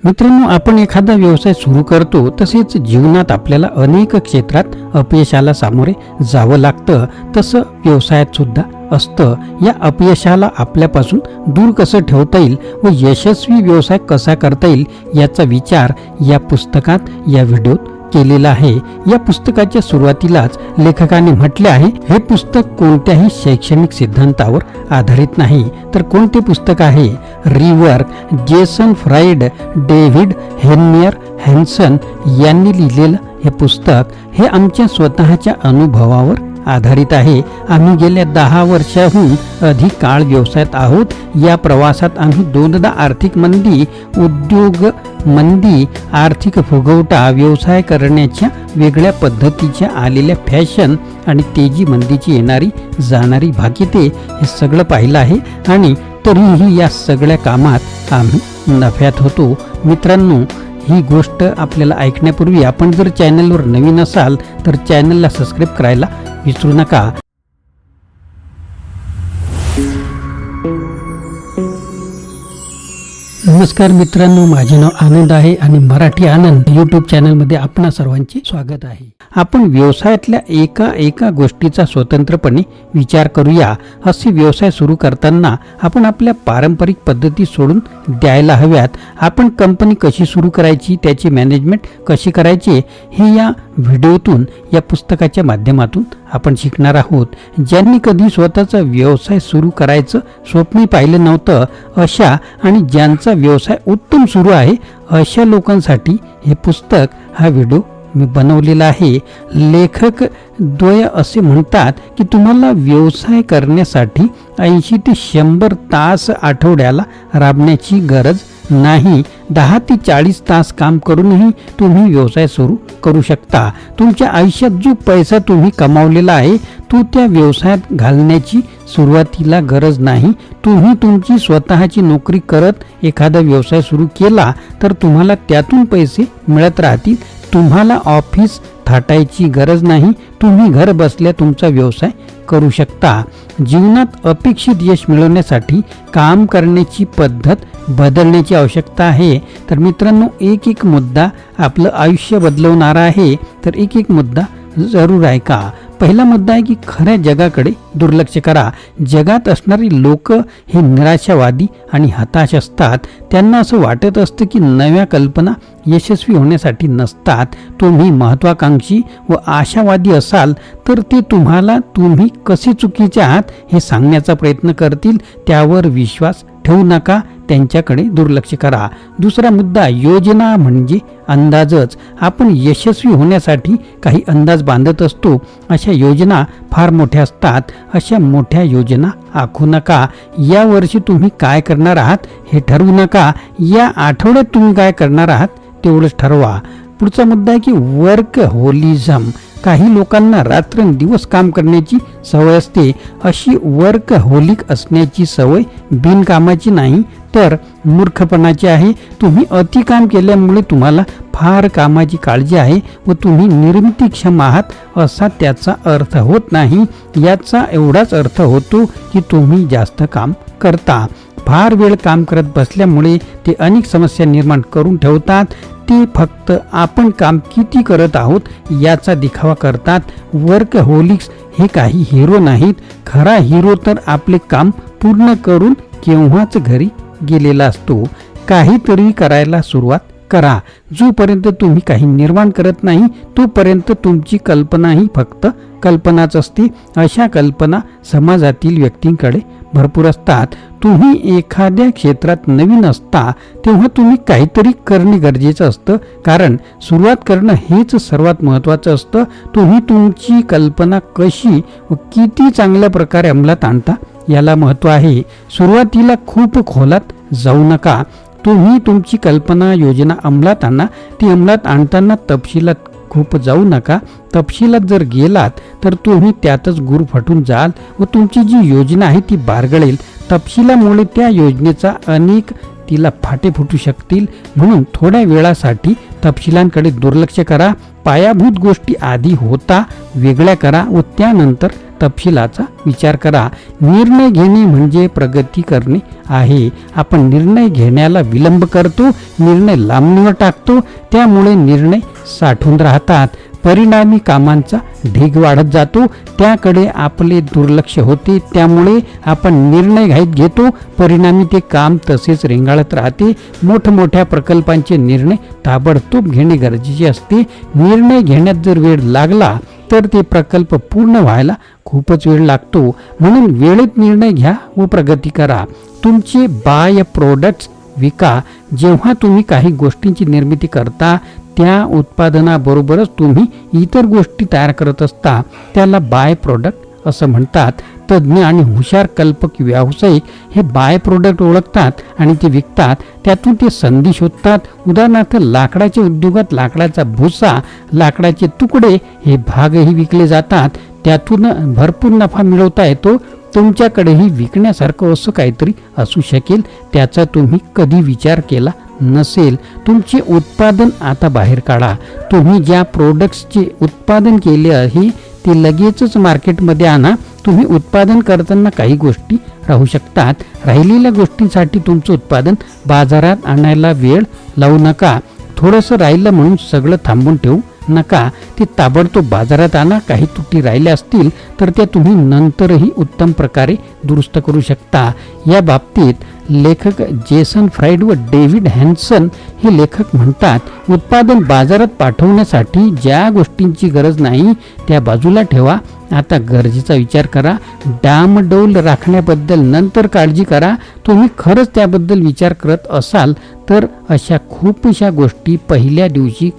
मित्रांनो, आपण एखादा व्यवसाय सुरू करतो तसेच जीवनात आपल्याला अनेक क्षेत्रात अपयशाला सामोरे जावं लागतं. तसं व्यवसायात सुद्धा असतं. या अपयशाला आपल्यापासून दूर कसं ठेवता येईल व यशस्वी व्यवसाय कसा करता येईल याचा विचार या पुस्तकात या व्हिडिओत केलेला आहे. या पुस्तकाच्या सुरुवातीलाच लेखकाने म्हटले आहे, हे पुस्तक कोणत्याही शैक्षणिक सिद्धांतावर आधारित नाही. तर कोणते पुस्तक आहे? Rework, Jason Fried, David Heinemeier Hansson यांनी लिहिलेलं हे पुस्तक हे आमच्या स्वतःच्या अनुभवावर आधारित आहे. आम्ही गेल्या 10 वर्षाहून अधिक काळ व्यवसायात आहोत. या प्रवासात आम्ही दोनदा आर्थिक मंदी, उद्योग मंदी, आर्थिक फुगवटा, व्यवसाय करण्याच्या वेगळ्या पद्धतीच्या आलेल्या फॅशन आणि तेजी मंदीची येणारी जाणारी भाकिते हे सगळं पाहिलं आहे आणि तरीही या सगळ्या कामात आम्ही नफ्यात होतो. मित्रांनो, ही गोष्ट आपल्याला ऐकण्यापूर्वी आपण जर चॅनलवर नवीन असाल तर चॅनलला सबस्क्राईब करायला विसरू नका. नमस्कार मित्रांनो, माझे नाव आनंद आहे आणि मराठी आनंद यूट्यूब चॅनलमध्ये आपणा सर्वांचे स्वागत आहे. आपण व्यवसायातल्या एका गोष्टीचा स्वतंत्रपणे विचार करूया. असे व्यवसाय सुरू करताना आपण आपल्या पारंपरिक पद्धती सोडून द्यायला हव्यात. आपण कंपनी कशी सुरू करायची, त्याची मॅनेजमेंट कशी करायची हे या व्हिडिओतून, या पुस्तकाच्या माध्यमातून आपण शिकणार आहोत. ज्यांनी कधी स्वतःचा व्यवसाय सुरू करायचं स्वप्न पाहिलं नव्हतं अशा आणि ज्यांचा व्यवसाय उत्तम सुरू आहे अशा लोकांसाठी हे पुस्तक, हा व्हिडिओ मी बनवलेला आहे. लेखक द्वय असे म्हणतात की तुम्हाला व्यवसाय करण्यासाठी 80 ते 100 तास आठवड्याला राबण्याची गरज नाही. 10 ते 40 तास काम करूनही तुम्ही व्यवसाय सुरू करू शकता. तुमच्या आयुष्यात जो पैसा तुम्ही कमावलेला आहे तो त्या व्यवसायात घालण्याची सुरुवातीला गरज नाही. तुम्ही तुमची स्वतःची नोकरी करत एखादा व्यवसाय सुरू केला तर तुम्हाला त्यातून पैसे मिळत राहतील. तुम्हाला ऑफिस थाटायची गरज नाही. तुम्ही घर बसल्या तुमचा व्यवसाय करू शकता. जीवनात अपेक्षित यश मिळवण्यासाठी काम करण्याची पद्धत बदलण्याची आवश्यकता आहे. तर मित्रांनो, एक मुद्दा आपलं आयुष्य बदलवणारा आहे. तर एक मुद्दा जरूर ऐका. पहिला मुद्दा आहे की खऱ्या जगाकडे दुर्लक्ष करा. जगात असणारी लोक हे निराशावादी आणि हताश असतात. त्यांना असं वाटत असतं की नव्या कल्पना यशस्वी होण्यासाठी नसतात. तुम्ही महत्वाकांक्षी व आशावादी असाल तर ते तुम्हाला तुम्ही कसे चुकीचे आहात हे सांगण्याचा प्रयत्न करतील. त्यावर विश्वास ठेवू नका, त्यांच्याकडे दुर्लक्ष करा. दुसरा मुद्दा, योजना म्हणजे अंदाजच. आपण यशस्वी होण्यासाठी काही अंदाज बांधत असतो. अशा योजना फार मोठ्या असतात. अशा मोठ्या योजना आखू नका. या वर्षी तुम्ही काय करणार आहात हे ठरवू नका. या आठवड्यात तुम्ही काय करणार आहात तेवढंच ठरवा. पुढचा मुद्दा आहे की वर्क होलिझम. काही लोकांना रात्रंदिवस काम करण्याची सवय असते. अशी वर्क होलिक असण्याची सवय बिनकामाची नाही तर मूर्खपणाची आहे. तुम्ही अति काम केल्यामुळे तुम्हाला फार कामाची काळजी आहे व तुम्ही निर्मितीक्षम आहात असा त्याचा अर्थ होत नाही. याचा एवढाच अर्थ होतो की तुम्ही जास्त काम करता. फार वेळ काम करत बसल्यामुळे ते अनेक समस्या निर्माण करून ठेवतात. ते फक्त आपण काम किती करत आहोत याचा दिखावा करतात. वर्क होलिक्स हे काही हिरो नाहीत. खरा हिरो तर आपले काम पूर्ण करून केव्हाच घरी गेलेला असतो. काहीतरी करायला सुरुवात करा. जोपर्यंत तुम्ही काही निर्माण करत नाही तोपर्यंत तुमची कल्पना ही फक्त कल्पनाच असते. अशा कल्पना समाजातील व्यक्तींकडे भरपूर असतात. तुम्ही एखाद्या क्षेत्रात नवीन असता तेव्हा तुम्ही काहीतरी करणे गरजेचं असतं, कारण सुरुवात करणं हेच सर्वात महत्त्वाचं असतं. तुम्ही तुमची कल्पना कशी व किती चांगल्या प्रकारे अंमलात आणता याला महत्त्व आहे. सुरुवातीला खूप खोलात जाऊ नका. तुम्ही तुमची कल्पना योजना अंमलात आणा. ती अंमलात आणताना तपशिलात खूप जाऊ नका. तपशिलात जर गेलात तर तुम्ही त्यातच गुरफटून जाल व तुमची जी योजना आहे ती बारगळेल. तपशिलामुळे त्या योजनेचा अनेक तिला फाटे फुटू शकतील. म्हणून थोड्या वेळासाठी तपशिलांकडे दुर्लक्ष करा. पायाभूत गोष्टी आधी होता वेगळ्या करा व त्यानंतर तपशिलाचा विचार करा. निर्णय घेणे म्हणजे प्रगती करणे आहे. आपण निर्णय घेण्याला विलंब करतो, निर्णय लांबणीवर टाकतो, त्यामुळे निर्णय साठून राहतात. परिणामी कामांचा ढीग वाढत जातो, त्याकडे आपले दुर्लक्ष होते. त्यामुळे आपण निर्णय घाईत घेतो, परिणामी ते काम तसेच रेंगाळत राहते. मोठमोठ्या प्रकल्पांचे निर्णय ताबडतोब घेणे गरजेचे असते. निर्णय घेण्यात जर वेळ लागला तर ते प्रकल्प पूर्ण व्हायला खूपच वेळ लागतो. म्हणून वेळेत निर्णय घ्या व प्रगती करा. तुमचे बाय प्रोडक्ट्स विका. जेव्हा तुम्ही काही गोष्टींची निर्मिती करता, त्या उत्पादनाबरोबरच तुम्ही इतर गोष्टी तयार करत असता, त्याला बाय प्रोडक्ट असं म्हणतात. तज्ज्ञ आणि हुशार कल्पक व्यावसायिक हे बाय प्रोडक्ट ओळखतात आणि ते विकतात. त्यातून ते संधी शोधतात. उदाहरणार्थ लाकडाच्या उद्योगात लाकडाचा भुसा, लाकडाचे तुकडे हे भागही विकले जातात. त्यातून भरपूर नफा मिळवता येतो. तुमच्याकडेही विकण्यासारखं असं काहीतरी असू शकेल, त्याचा तुम्ही कधी विचार केला नसेल. तुमचे उत्पादन आता बाहेर काढा. तुम्ही ज्या प्रोडक्ट्सचे उत्पादन केले आहे ते लगेचच मार्केटमध्ये आणा. तुम्ही उत्पादन करताना काही गोष्टी राहू शकतात. राहिलेल्या गोष्टींसाठी तुमचं उत्पादन बाजारात आणायला वेळ लावू नका. थोडंसं राहिलं म्हणून सगळं थांबून ठेवू नका. ते ताबडतोब बाजारात आणा. काही त्रुटी राहिल्या असतील तर त्या तुम्ही नंतरही उत्तम प्रकारे दुरुस्त करू शकता. या बाबतीत लेखक जेसन फ्राईड व डेव्हिड हॅन्सन हे लेखक म्हणतात, उत्पादन बाजारात पाठवण्यासाठी ज्या गोष्टींची गरज नाही त्या बाजूला ठेवा. आता गरजेचा विचार करा. डामडौल राखण्याबद्दल नंतर काळजी करा. तुम्ही खरंच त्याबद्दल विचार करत असाल तर अशा खूपशा गोष्टी पहिल्या दिवशी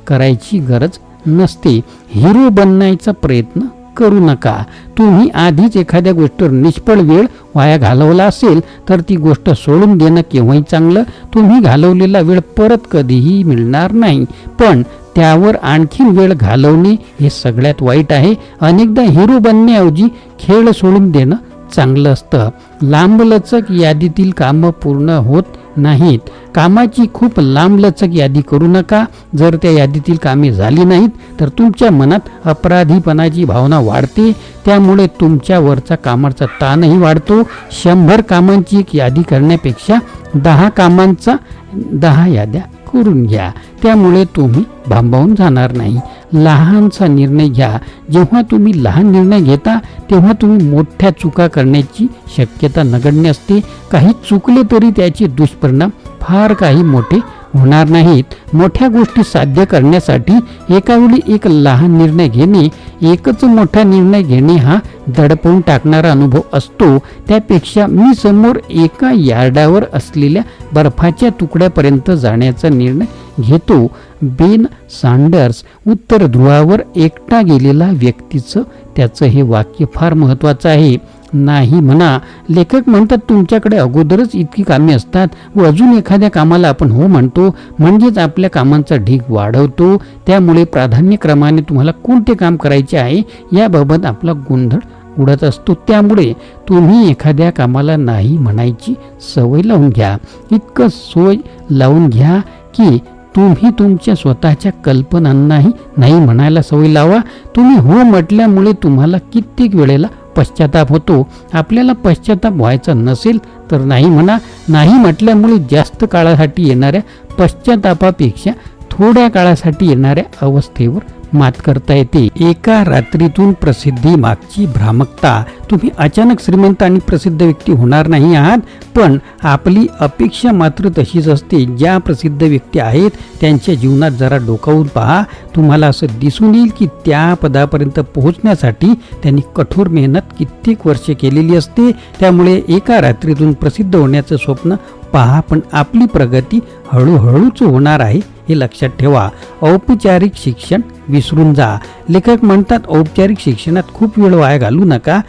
करायची गरज नसते. हिरो बनण्याचा प्रयत्न करू नका. तुम्ही आधीच एखाद्या गोष्टीवर निष्फळ वेळ वाया घालवला असेल तर ती गोष्ट सोडून देणं केव्हाही चांगलं. तुम्ही घालवलेला वेळ परत कधीही मिळणार नाही, पण त्यावर आणखीन वेळ घालवणे हे सगळ्यात वाईट आहे. अनेकदा हिरो बनण्याऐवजी खेळ सोडून देणं चांगलं असतं. लांबलचक यादीतील कामं पूर्ण होत नाहीत. कामाची खूप लांबलचक यादी करू नका. जर त्या यादीतील कामे झाली नाहीत तर तुमच्या मनात अपराधीपणाची भावना वाढते. त्यामुळे तुमच्यावरचा कामाचा ताणही वाढतो. 100 कामांची एक यादी करण्यापेक्षा 10 कामांचा 10 याद्या करून घ्या. त्यामुळे तुम्ही भांबावून जाणार नाही. लहानसा निर्णय घ्या. जेव्हा तुम्ही लहान निर्णय घेता तेव्हा तुम्ही मोठ्या चुका करण्याची शक्यता नगण्य असते. काही चुकले तरी त्याचे दुष्परिणाम फार काही मोठे होणार नाहीत. मोठ्या गोष्टी साध्य करण्यासाठी एकावेळी एक लहान निर्णय घेणे, एकच मोठा निर्णय घेणे हा दडपवून टाकणारा अनुभव असतो. त्यापेक्षा मी समोर एका यार्डावर असलेल्या बर्फाच्या तुकड्यापर्यंत जाण्याचा निर्णय घेतो. बेन सँडर्स. उत्तर ध्रुवावर एकटा गेलेला व्यक्तीचं त्याचं हे वाक्य फार महत्त्वाचं आहे. नाही म्हणा. लेखक म्हणतात तुमच्याकडे अगोदरच इतकी कामे असतात व अजून एखाद्या कामाला आपण हो म्हणतो, म्हणजेच आपल्या कामांचा ढीग वाढवतो. त्यामुळे प्राधान्यक्रमाने तुम्हाला कोणते काम करायचे आहे याबाबत आपला गोंधळ उडत असतो. त्यामुळे तुम्ही एखाद्या कामाला नाही म्हणायची सवय लावून घ्या. इतकं सोय लावून घ्या की तुम्ही तुमच्या स्वतःच्या कल्पनांनाही नाही म्हणायला सवय लावा. तुम्ही हो म्हटल्यामुळे तुम्हाला कित्येक वेळेला पश्चाताप होतो. आपल्याला पश्चाताप व्हायचा नसेल तर नाही म्हणा. नाही म्हटल्यामुळे जास्त काळासाठी येणाऱ्या पश्चातापापेक्षा थोड्या काळासाठी येणाऱ्या अवस्थेवर मात करता येते. एका रात्रीतून प्रसिद्धी मागची भ्रामकता. तुम्ही अचानक श्रीमंत आणि प्रसिद्ध व्यक्ती होणार नाही आहात, पण आपली अपेक्षा मात्र तशीच असते. ज्या प्रसिद्ध व्यक्ती आहेत त्यांच्या जीवनात जरा डोकावून पहा. तुम्हाला असं दिसून येईल की त्या पदापर्यंत पोहोचण्यासाठी त्यांनी कठोर मेहनत कित्येक वर्षे केलेली असते. त्यामुळे एका रात्रीतून प्रसिद्ध होण्याचं स्वप्न पहा, पण आपली प्रगती हळूहळूच होणार आहे हे लक्षात ठेवा. औपचारिक शिक्षण विसरून जा. लेखक म्हणतात औपचारिक शिक्षणात खूप वेळ वाया घालू नका.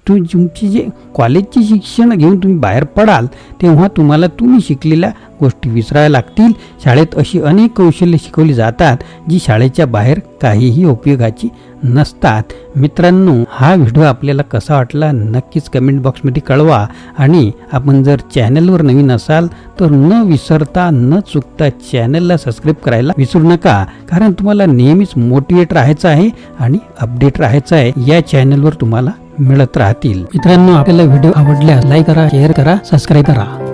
तुमची जे कॉलेजचे शिक्षण घेऊन तुम्ही बाहेर पडाल तेव्हा तुम्हाला तुम्ही शिकलेल्या गोष्टी विसरायला लागतील. शाळेत अशी अनेक कौशल्य शिकवली जातात जी शाळेच्या बाहेर काहीही उपयोगाची नसतात. मित्रांनो, हा व्हिडिओ आपल्याला कसा वाटला नक्कीच कमेंट बॉक्समध्ये कळवा. आणि आपण जर चॅनलवर नवीन असाल तर न विसरता न चुकता चॅनलला सबस्क्राईब करायला विसरू नका, कारण तुम्हाला तुम्हाला नेहमीच मोटिवेट राहायचं आहे आणि अपडेट राहायचं आहे. या चॅनलवर तुम्हाला मिळत राहतील. मित्रांनो, आपल्याला व्हिडिओ आवडल्यास लाईक करा, शेअर करा, सबस्क्राईब करा.